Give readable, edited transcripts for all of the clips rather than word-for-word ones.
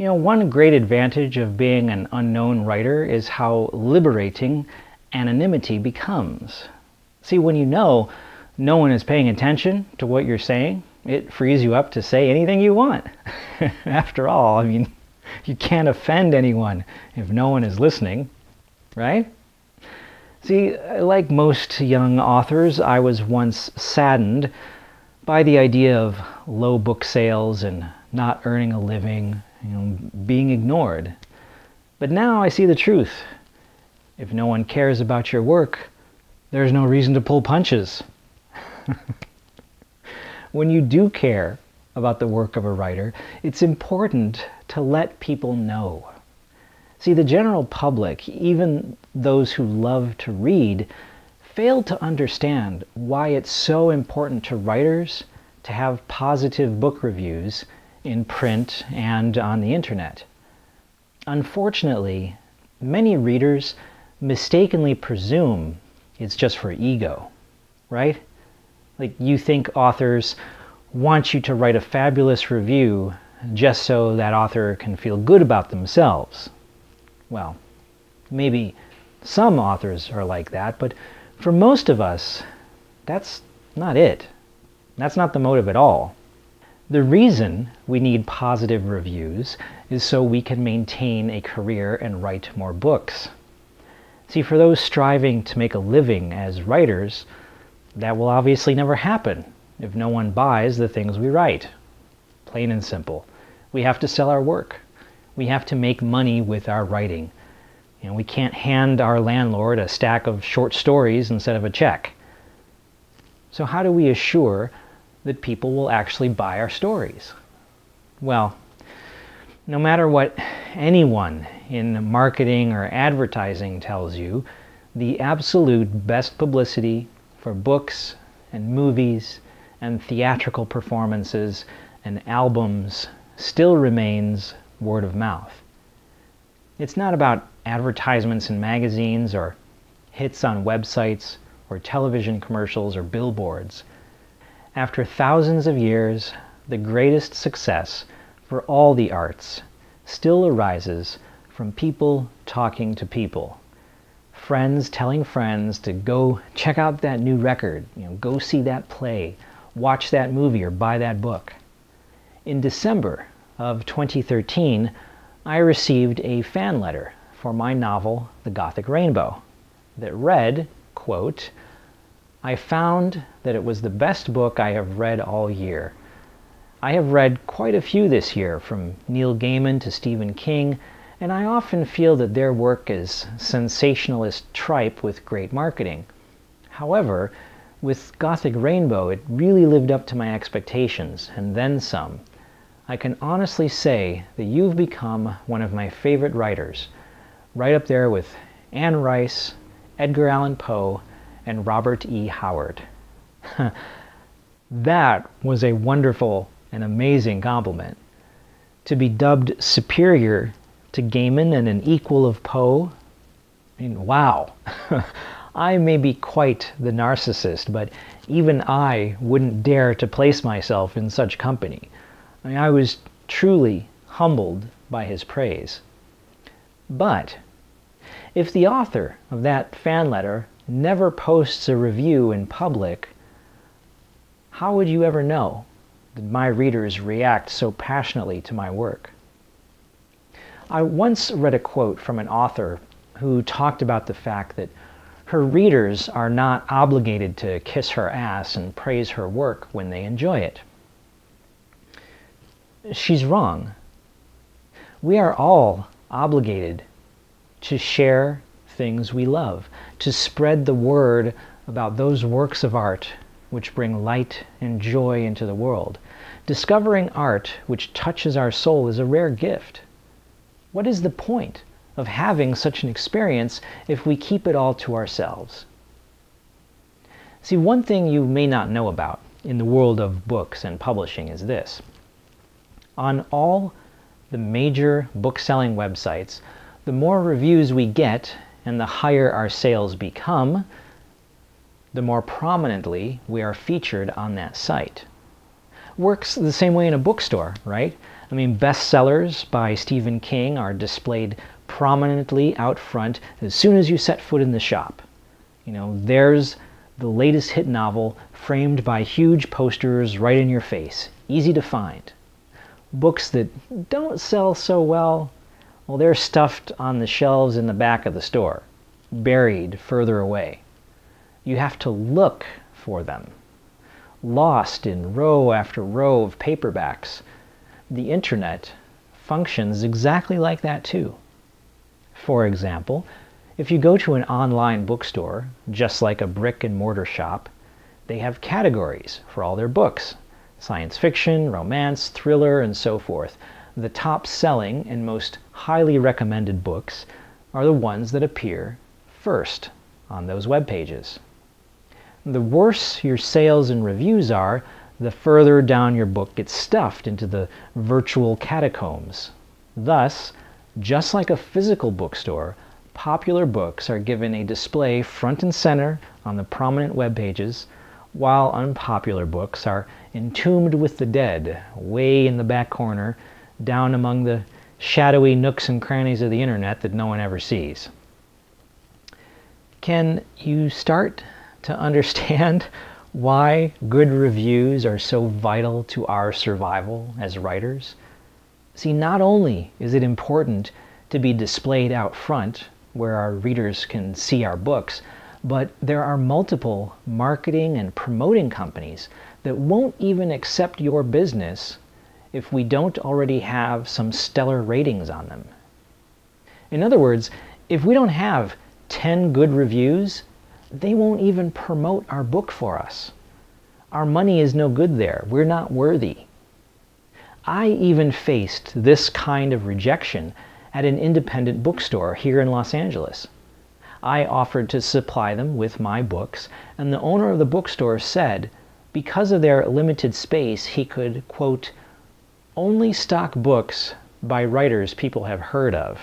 You know, one great advantage of being an unknown writer is how liberating anonymity becomes. See, when you know no one is paying attention to what you're saying, it frees you up to say anything you want. After all, I mean, you can't offend anyone if no one is listening, right? See, like most young authors, I was once saddened by the idea of low book sales and not earning a living, being ignored. But now I see the truth. If no one cares about your work, there's no reason to pull punches. When you do care about the work of a writer, it's important to let people know. See, the general public, even those who love to read, fail to understand why it's so important to writers to have positive book reviews in print and on the internet. Unfortunately, many readers mistakenly presume it's just for ego, right? Like, you think authors want you to write a fabulous review just so that author can feel good about themselves. Well, maybe some authors are like that, but for most of us, that's not it. That's not the motive at all. The reason we need positive reviews is so we can maintain a career and write more books. See, for those striving to make a living as writers, that will obviously never happen if no one buys the things we write. Plain and simple. We have to sell our work. We have to make money with our writing. We can't hand our landlord a stack of short stories instead of a check. So how do we assure that people will actually buy our stories? Well, no matter what anyone in marketing or advertising tells you, the absolute best publicity for books and movies and theatrical performances and albums still remains word of mouth. It's not about advertisements in magazines or hits on websites or television commercials or billboards. After thousands of years, the greatest success for all the arts still arises from people talking to people. Friends telling friends to go check out that new record, go see that play, watch that movie, or buy that book. In December of 2013, I received a fan letter for my novel, The Gothic Rainbow, that read, quote, "I found that it was the best book I have read all year. I have read quite a few this year, from Neil Gaiman to Stephen King, and I often feel that their work is sensationalist tripe with great marketing. However, with Gothic Rainbow, it really lived up to my expectations, and then some. I can honestly say that you've become one of my favorite writers, right up there with Anne Rice, Edgar Allan Poe, and Robert E. Howard." That was a wonderful and amazing compliment. To be dubbed superior to Gaiman and an equal of Poe, I mean, wow. I may be quite the narcissist, but even I wouldn't dare to place myself in such company. I mean, I was truly humbled by his praise. But if the author of that fan letter never posts a review in public, how would you ever know that my readers react so passionately to my work? I once read a quote from an author who talked about the fact that her readers are not obligated to kiss her ass and praise her work when they enjoy it. She's wrong. We are all obligated to share things we love, to spread the word about those works of art which bring light and joy into the world. Discovering art which touches our soul is a rare gift. What is the point of having such an experience if we keep it all to ourselves? See, one thing you may not know about in the world of books and publishing is this. On all the major book-selling websites, the more reviews we get and the higher our sales become, the more prominently we are featured on that site. Works the same way in a bookstore, right? I mean, bestsellers by Stephen King are displayed prominently out front as soon as you set foot in the shop. You know, there's the latest hit novel framed by huge posters right in your face, easy to find. Books that don't sell so well, well, they're stuffed on the shelves in the back of the store, buried further away. You have to look for them, lost in row after row of paperbacks. The internet functions exactly like that too. For example, if you go to an online bookstore, just like a brick and mortar shop, they have categories for all their books: science fiction, romance, thriller, and so forth. The top selling and most highly recommended books are the ones that appear first on those web pages. The worse your sales and reviews are, the further down your book gets stuffed into the virtual catacombs. Thus, just like a physical bookstore, popular books are given a display front and center on the prominent web pages, while unpopular books are entombed with the dead, way in the back corner, down among the shadowy nooks and crannies of the internet that no one ever sees. Can you start to understand why good reviews are so vital to our survival as writers? See, not only is it important to be displayed out front where our readers can see our books, but there are multiple marketing and promoting companies that won't even accept your business if we don't already have some stellar ratings on them. In other words, if we don't have 10 good reviews, they won't even promote our book for us. Our money is no good there. We're not worthy. I even faced this kind of rejection at an independent bookstore here in Los Angeles. I offered to supply them with my books, and the owner of the bookstore said because of their limited space, he could, quote, only stock books by writers people have heard of.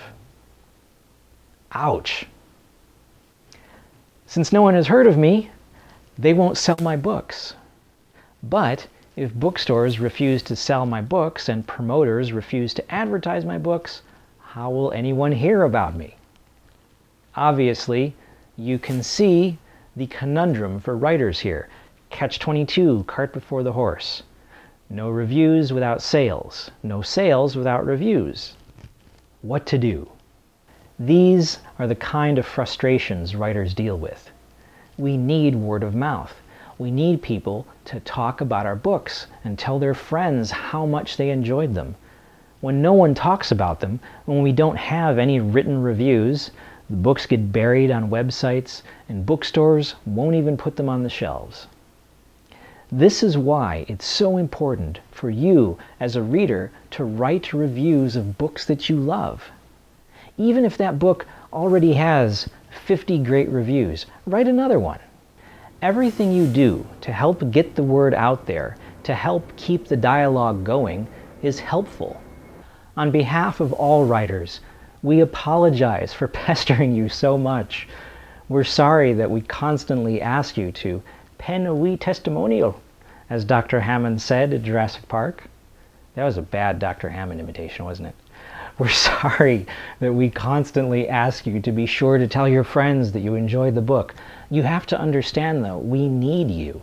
Ouch. Since no one has heard of me, they won't sell my books. But if bookstores refuse to sell my books and promoters refuse to advertise my books, how will anyone hear about me? Obviously, you can see the conundrum for writers here. Catch-22, cart before the horse. No reviews without sales. No sales without reviews. What to do? These are the kind of frustrations writers deal with. We need word of mouth. We need people to talk about our books and tell their friends how much they enjoyed them. When no one talks about them, when we don't have any written reviews, the books get buried on websites and bookstores won't even put them on the shelves. This is why it's so important for you as a reader to write reviews of books that you love. Even if that book already has 50 great reviews, write another one. Everything you do to help get the word out there, to help keep the dialogue going, is helpful. On behalf of all writers, we apologize for pestering you so much. We're sorry that we constantly ask you to pen a wee testimonial, as Dr. Hammond said at Jurassic Park. That was a bad Dr. Hammond imitation, wasn't it? We're sorry that we constantly ask you to be sure to tell your friends that you enjoyed the book. You have to understand, though, we need you.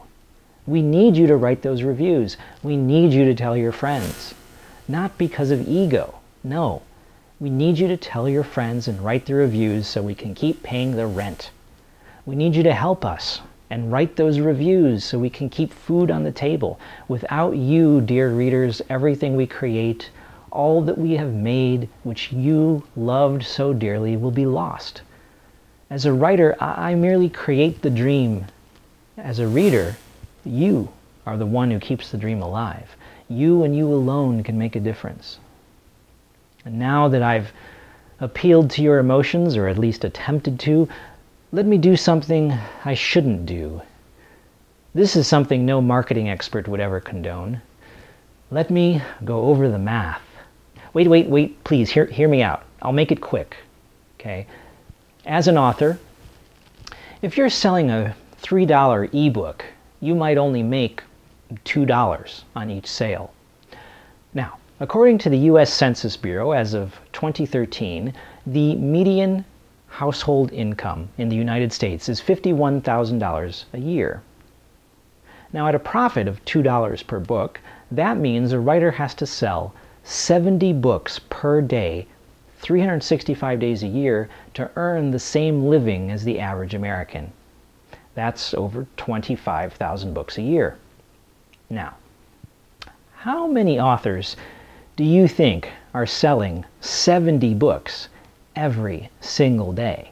We need you to write those reviews. We need you to tell your friends. Not because of ego. No. We need you to tell your friends and write the reviews so we can keep paying the rent. We need you to help us and write those reviews so we can keep food on the table. Without you, dear readers, everything we create, all that we have made, which you loved so dearly, will be lost. As a writer, I merely create the dream. As a reader, you are the one who keeps the dream alive. You and you alone can make a difference. And now that I've appealed to your emotions, or at least attempted to, let me do something I shouldn't do. This is something no marketing expert would ever condone. Let me go over the math. Wait, please, hear me out. I'll make it quick, okay? As an author, if you're selling a $3 ebook, you might only make $2 on each sale. Now, according to the U.S. Census Bureau, as of 2013, the median household income in the United States is $51,000 a year. Now, at a profit of $2 per book, that means a writer has to sell 70 books per day, 365 days a year, to earn the same living as the average American. That's over 25,000 books a year. Now, how many authors do you think are selling 70 books every single day?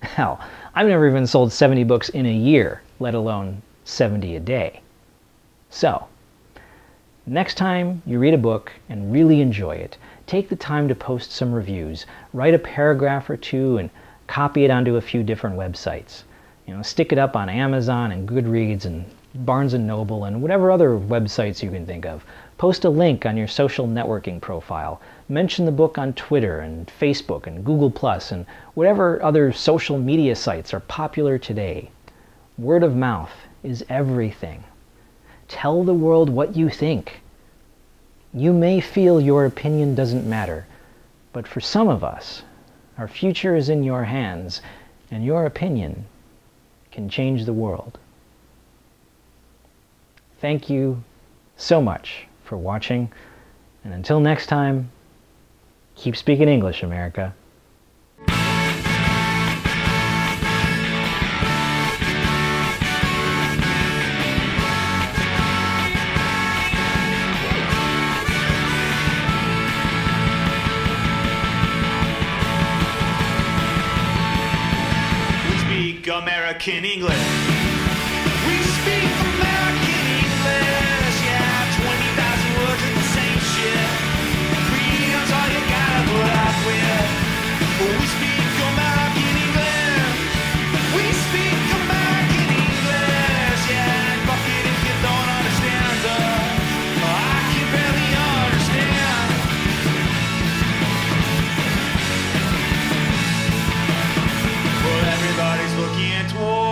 Hell, I've never even sold 70 books in a year, let alone 70 a day. So, next time you read a book and really enjoy it, take the time to post some reviews, write a paragraph or two, and copy it onto a few different websites. Stick it up on Amazon and Goodreads and Barnes & Noble and whatever other websites you can think of. Post a link on your social networking profile. Mention the book on Twitter and Facebook and Google+, and whatever other social media sites are popular today. Word of mouth is everything. Tell the world what you think. You may feel your opinion doesn't matter, but for some of us, our future is in your hands, and your opinion can change the world. Thank you so much for watching, and until next time, keep speaking English, America. American English. We speak American English. Yeah, 20,000 words of the same shit. Freedom's all you gotta put up with. We speak American English. We speak American English. Yeah, and fuck it if you don't understand us. I can barely understand. But everybody's looking toward